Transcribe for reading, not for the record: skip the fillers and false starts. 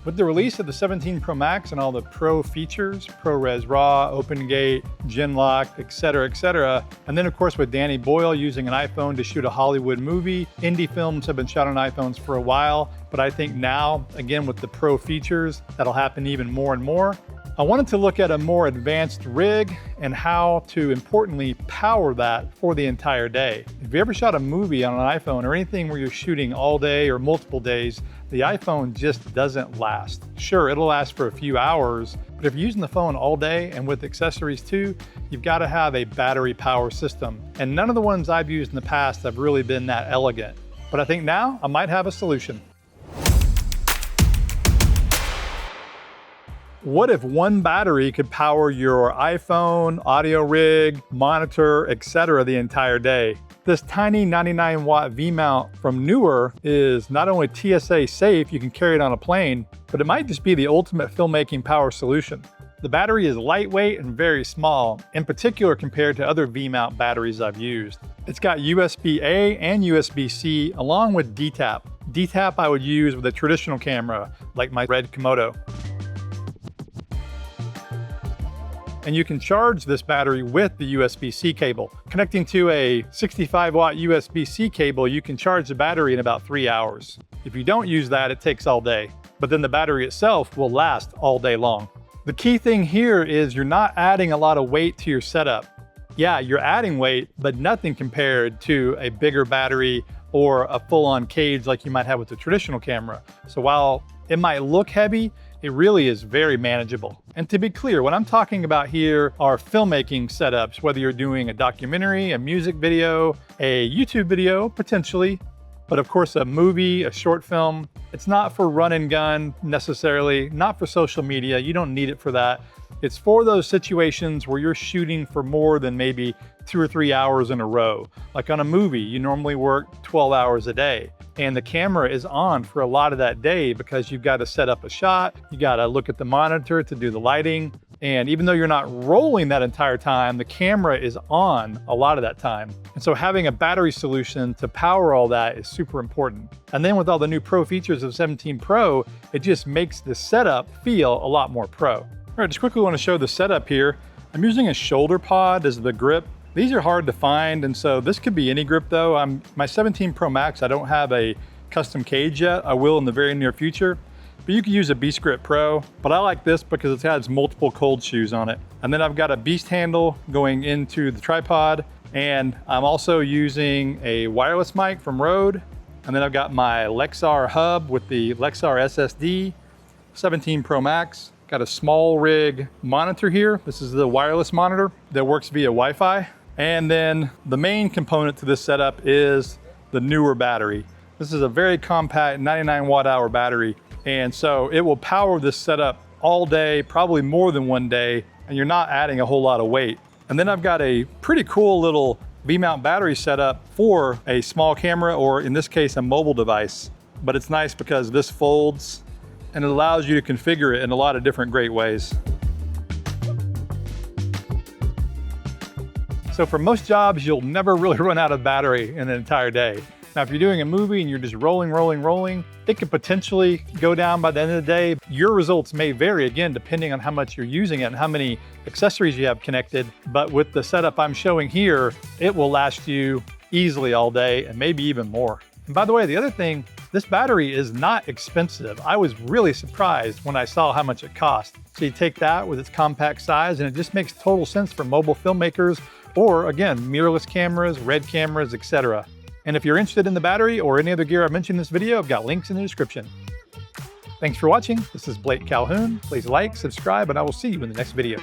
With the release of the 17 Pro Max and all the Pro features, ProRes RAW, OpenGate, Genlock, etc., and then of course with Danny Boyle using an iPhone to shoot a Hollywood movie, indie films have been shot on iPhones for a while, but I think now, again with the Pro features, that'll happen even more and more. I wanted to look at a more advanced rig and how to importantly power that for the entire day. If you ever shot a movie on an iPhone or anything where you're shooting all day or multiple days, the iPhone just doesn't last. Sure, it'll last for a few hours, but if you're using the phone all day and with accessories too, you've got to have a battery power system. And none of the ones I've used in the past have really been that elegant. But I think now I might have a solution. What if one battery could power your iPhone, audio rig, monitor, etc. the entire day? This tiny 99 watt V-mount from Neewer is not only TSA safe, you can carry it on a plane, but it might just be the ultimate filmmaking power solution. The battery is lightweight and very small, in particular compared to other V-mount batteries I've used. It's got USB-A and USB-C along with D-tap. D-tap I would use with a traditional camera like my Red Komodo. And you can charge this battery with the USB-C cable. Connecting to a 65 watt USB-C cable, you can charge the battery in about 3 hours. If you don't use that, it takes all day, but then the battery itself will last all day long. The key thing here is you're not adding a lot of weight to your setup. Yeah, you're adding weight, but nothing compared to a bigger battery or a full-on cage like you might have with a traditional camera. So while it might look heavy, it really is very manageable. And to be clear, what I'm talking about here are filmmaking setups, whether you're doing a documentary, a music video, a YouTube video, potentially, but of course a movie, a short film. It's not for run and gun necessarily, not for social media. You don't need it for that. It's for those situations where you're shooting for more than maybe 2 or 3 hours in a row. Like on a movie, you normally work 12 hours a day. And the camera is on for a lot of that day because you've got to set up a shot, you got to look at the monitor to do the lighting. And even though you're not rolling that entire time, the camera is on a lot of that time. And so having a battery solution to power all that is super important. And then with all the new Pro features of 17 Pro, it just makes the setup feel a lot more pro. All right, just quickly want to show the setup here. I'm using a shoulder pod as the grip. These are hard to find, and so this could be any grip though. My 17 Pro Max, I don't have a custom cage yet. I will in the very near future, but you can use a Beast Grip Pro, but I like this because it has multiple cold shoes on it. And then I've got a Beast handle going into the tripod, and I'm also using a wireless mic from Rode. And then I've got my Lexar hub with the Lexar SSD, 17 Pro Max. Got a small rig monitor here. This is the wireless monitor that works via Wi-Fi. And then the main component to this setup is the Neewer battery. This is a very compact 99 watt hour battery. And so it will power this setup all day, probably more than one day, and you're not adding a whole lot of weight. And then I've got a pretty cool little V-mount battery setup for a small camera, or in this case, a mobile device. But it's nice because this folds and it allows you to configure it in a lot of different great ways. So for most jobs, you'll never really run out of battery in an entire day. Now, if you're doing a movie and you're just rolling, it could potentially go down by the end of the day. Your results may vary, again, depending on how much you're using it and how many accessories you have connected. But with the setup I'm showing here, it will last you easily all day and maybe even more. And by the way, the other thing, this battery is not expensive. I was really surprised when I saw how much it cost. So you take that with its compact size and it just makes total sense for mobile filmmakers or, again, mirrorless cameras, red cameras, etc. And if you're interested in the battery or any other gear I've mentioned in this video, I've got links in the description. Thanks for watching. This is Blake Calhoun. Please like, subscribe, and I will see you in the next video.